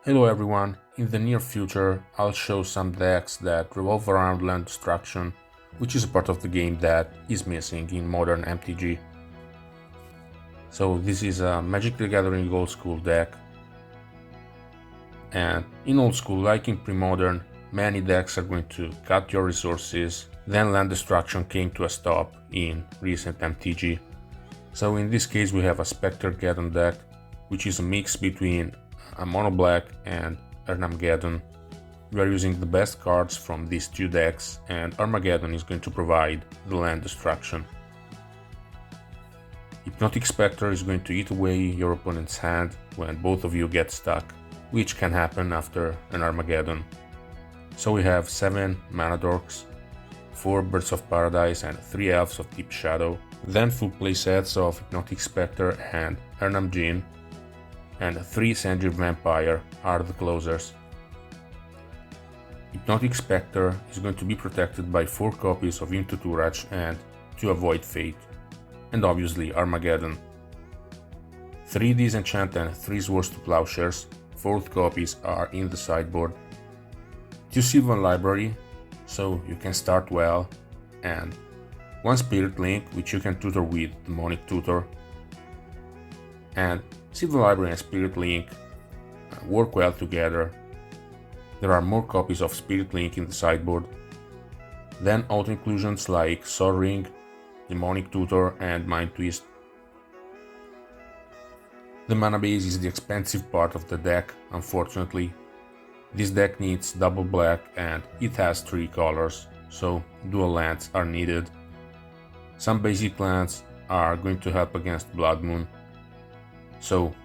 Hello everyone, in the near future I'll show some decks that revolve around land destruction, which is a part of the game that is missing in modern MTG. So this is a Magic the Gathering Old School deck, and in Old School, like in Pre-Modern, many decks are going to cut your resources, then land destruction came to a stop in recent MTG. So in this case we have a SPECTERGEDDON deck, which is a mix between a mono black and Erhnamgeddon. We are using the best cards from these two decks, and Erhnamgeddon is going to provide the land destruction. Hypnotic Specter is going to eat away your opponent's hand when both of you get stuck, which can happen after an Erhnamgeddon. So we have 7 mana dorks, 4 Birds of Paradise and 3 Elves of Deep Shadow, then full playsets of Hypnotic Specter and Erhnamgeddon, and 3 Sengir Vampire are the closers. Hypnotic Specter is going to be protected by 4 copies of Into Tourach and to avoid Fate, and obviously Erhnamgeddon. 3 Disenchant and 3 Swords to Plowshares, 4th copies are in the sideboard. 2 Sylvan Library, so you can start well, and 1 Spirit Link, which you can tutor with Demonic Tutor. And Sylvan Library and Spirit Link work well together. There are more copies of Spirit Link in the sideboard. Then auto-inclusions like Sol Ring, Demonic Tutor and Mind Twist. The mana base is the expensive part of the deck, unfortunately. This deck needs double black and it has 3 colors, so dual lands are needed. Some basic lands are going to help against Blood Moon, so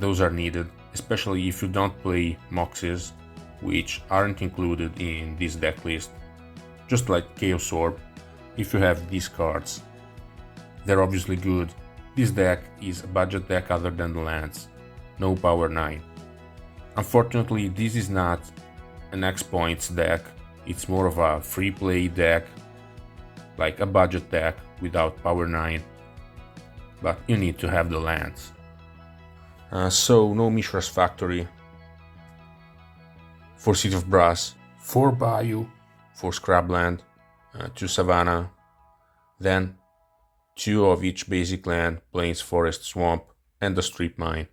those are needed, especially if you don't play Moxes, which aren't included in this deck list. Just like Chaos Orb, if you have these cards, they're obviously good. This deck is a budget deck other than the lands, no power 9. Unfortunately, this is not an X points deck, it's more of a free play deck, like a budget deck without power 9, but you need to have the lands. So no Mishra's Factory, 4 Seat of Brass, 4 Bayou, 4 Scrubland, 2 Savannah, then 2 of each basic land, Plains, Forest, Swamp, and a Strip Mine.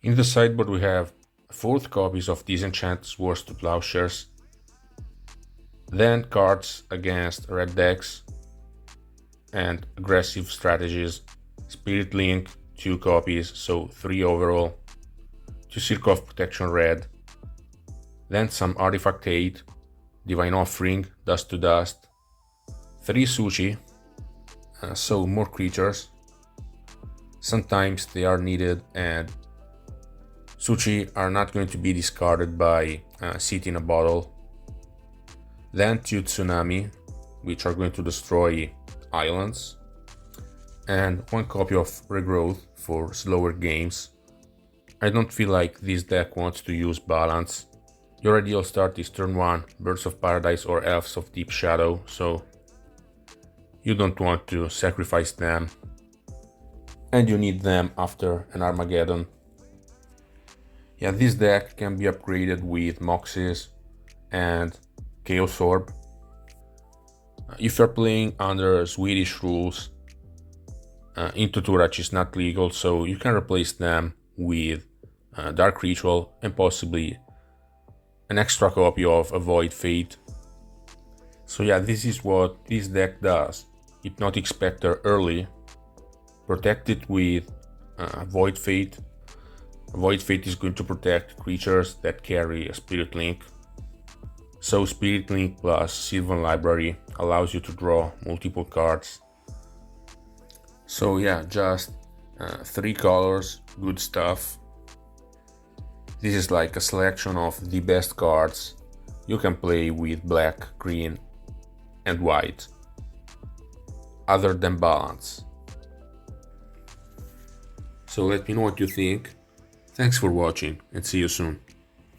In the sideboard we have 4th copies of Disenchant, Swords to Plowshares, then cards against red decks and aggressive strategies, Spirit Link, 2 copies, so 3 overall, 2 Circle of Protection red, then some Artifact 8, Divine Offering, Dust to Dust, 3 Sushi, so more creatures. Sometimes they are needed, and Sushi are not going to be discarded by Seat in a Bottle. Then 2 Tsunami, which are going to destroy islands, and 1 copy of Regrowth for slower games. I don't feel like this deck wants to use balance. Your ideal start is turn 1 Birds of Paradise or Elves of Deep Shadow, so you don't want to sacrifice them, and you need them after an Erhnamgeddon. Yeah, this deck can be upgraded with Moxes and Chaos Orb. If you're playing under Swedish rules, Into Tourach is not legal, so you can replace them with Dark Ritual and possibly an extra copy of Avoid Fate. So yeah, this is what this deck does. Hypnotic Specter early, protect it with Avoid Fate. Avoid Fate is going to protect creatures that carry a Spirit Link. So Spirit Link plus Sylvan Library allows you to draw multiple cards. So yeah, just 3 colors, good stuff. This is like a selection of the best cards. You can play with black, green and white, other than balance. So let me know what you think. Thanks for watching and see you soon.